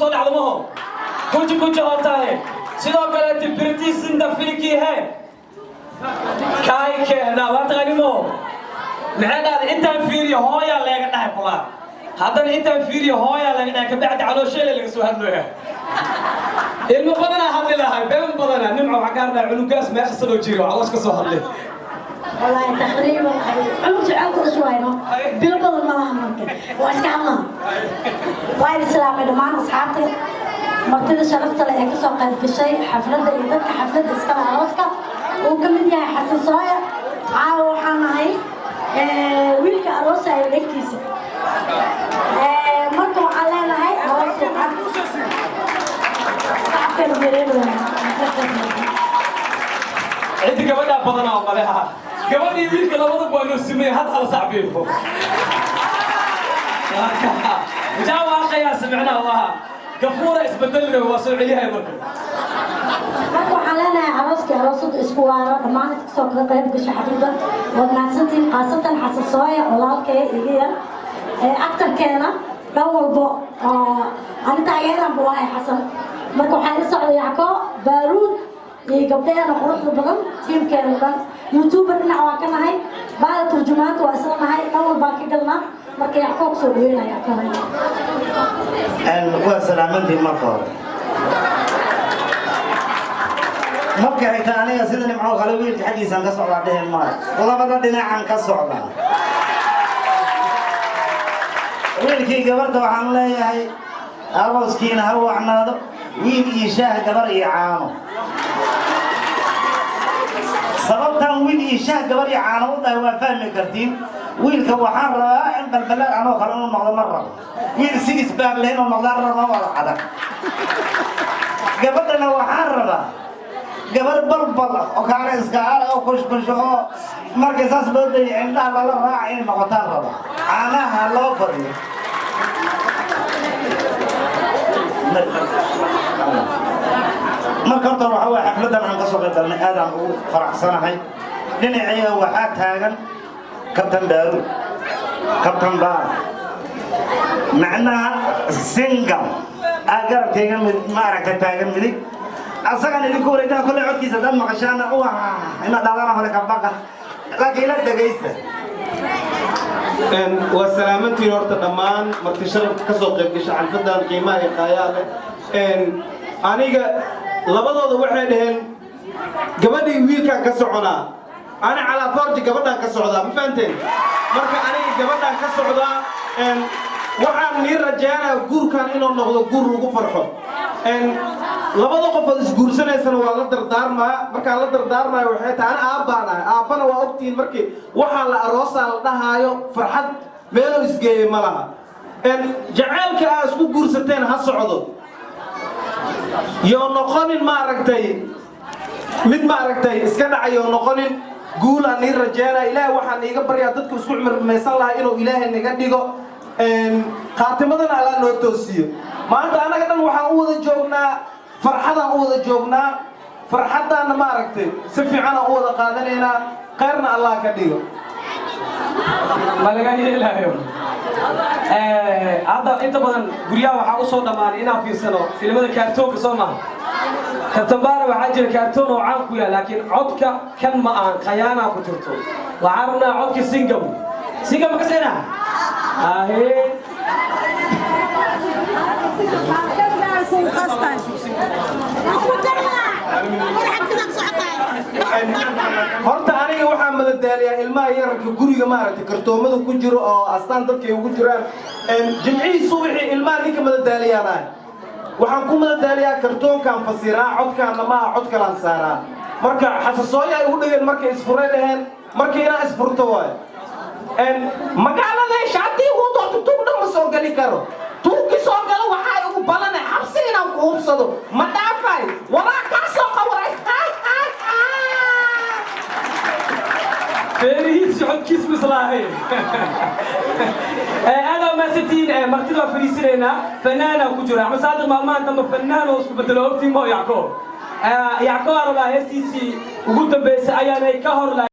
صلي على مهم كنت هاتاي سيدا قالت بريتيس إندا فيكي هي كاي كنا واتغني مو معنا أنت فيري هويا اللي قلنا كلا هذا أنت فيري هويا اللي قلنا كبعد على شيء اللي سواه له المبادرة هذه لها بين بدنا نمعوا عقارنا عنقاس ما يحصلوا جيرو علاش كسو هذه والله تقريبا عنق جعل كل شوي نو بيلبل ما ممكن واسكعنا وايد سلام دمان اصحابتي مرتدى شرفت لي كسو قيد بشيء حفلة يدك حفلة اسكال عروسك وكمل يا حسن صايع عاو حناي ويلك عروسه يدكيس مركو علينا هاي عروسه عندي قبلها بدنا ومالها قبلي يبيك لابد بقول السمية هذا على صعبين جاوا أخي سمعنا الله كفورة اسبدل له وسعيها يمكن مركو علينا عروسك عروسة اسبوعارة ما نتكسوك قريب قش حفيدة وناسنتي خاصة حساسية ولالك إيجيا أكتر كنا دول بو أنا تايرة بواهي حسن marka waxaan la socday yacko baaruud iyo gabdhaheena quruxda badan tiimkeena dhan youtuber dhinac waa ka nahay baada turjumaanta waa isla nahay dhawal baan ka galnaa marka yacko kusoo dhaweynaya waa salaamantiin marka hore marka xitaa aniga sida nimco kale wiilka xaggiisaan ka socdaa dheheen maayo labada dhinacaan ka socdaa wiilkii gabarta waxaan leeyahay arooskiina ha wacnaado wiil iyo shaah gabar iyo caano sababtan wiil iyo shaah gabar iyo caano u dhahay waa fahmi kartiin wiilka waxaan rabaa in balbalaad anoo kale inuu noqdo ma rabo wiil si isbaag leh inuu noqdaan rabo wada adag gabadhana waxaan rabaa gabar balbal oo kaale iska aala oo kushkusho oo markay saas loo dayay indhaha lala raaca inay noqotaan raba caanaha loo badiyo marka horta waxa way xafladan aan ka soo qayb galnay aad aan ugu faraxsanahay dhinacayga waxaa taagan kabtan daaru kabtan baar macnaha single agarabkayga ma aragta taagan midig asagan idinku wareejina kolley codkiisa dad maqashaana ina dhalana hore ka baqa laakiin la dhagaysta وسلامتي نورت دمان مرتي شرف كسو قيب gashay xalfadan qiimaha ay qaayaan aniga labadooda waxay dhaheen gabadhii wiilka ka socona ana ala farji gabadhan ka socda ma fahanteen marka aniga gabadhan ka socda waxaan ni rajaynaa guurkan inuu noqdo guur lagu farxo labada qof oo isguursanaysan waa la dardaarmaa marka la dardaarmayo waxay tahay aabana waa ogtiin markii waxa la aroosa la dhahaayo farxad meel isgeeyay malaha jaceelka aad isku guursateen ha socdo yoo noqonin ma aragtay mid ma aragtay iska dhacayo noqonin guul aan ni rajaynaa ilaahay waxaan iga baryaa dadku isku cimrmaysan lahaa inuu ilaahay naga dhigo qaatimadan ala noo toosiyo maanta anaga dhan waxaan u wada joognaa farxadaan u wada joognaa farxadaana ma aragtay si fiican aan u wada qaadanaynaa khayrna allah ka dhigo malaga yeelayo hadda inta badan guryaha waxaa u soo dhammaanay inaan fiirsano filimada kaartoonka soo maaha katambaara waxaa jira kaartoon oo caan ku yahay laakiin codka kan ma ahan khayaanaa ku jirto waxaan rabnaa codka singam ma ka seenaa horta aniga waxaan madadaaliyaa ilmaha yararka guriga maaragtay kartoomada ku jiro oo astaan dadkay ugu jiraan jimcihii subaxii ilmaha ninka madadaaliyaan waxaan ku madadaaliyaa kartoonkaan fasiraa codkaana maaha cod kalaan saaraa marka xasasooyo ay ugu dhigeen markay isfuray dhaheen markii inaa isfurto waayo magaalada shaadii uu doonto tuugna ma soo gali karo tuugi soo galo waxaa ugu badanay xabsi inaan ku hubsado ma dhaafay walaa kaa soo qawaray فيريس يحط كيس مصلاحي أنا ما ستين مرتبة فريسينا فنانة كجورة مساعد ماما أنت فنان وسكو بدلو أبتي ما يعقوب يعقوب على هسيسي وقلت بس أيام كهر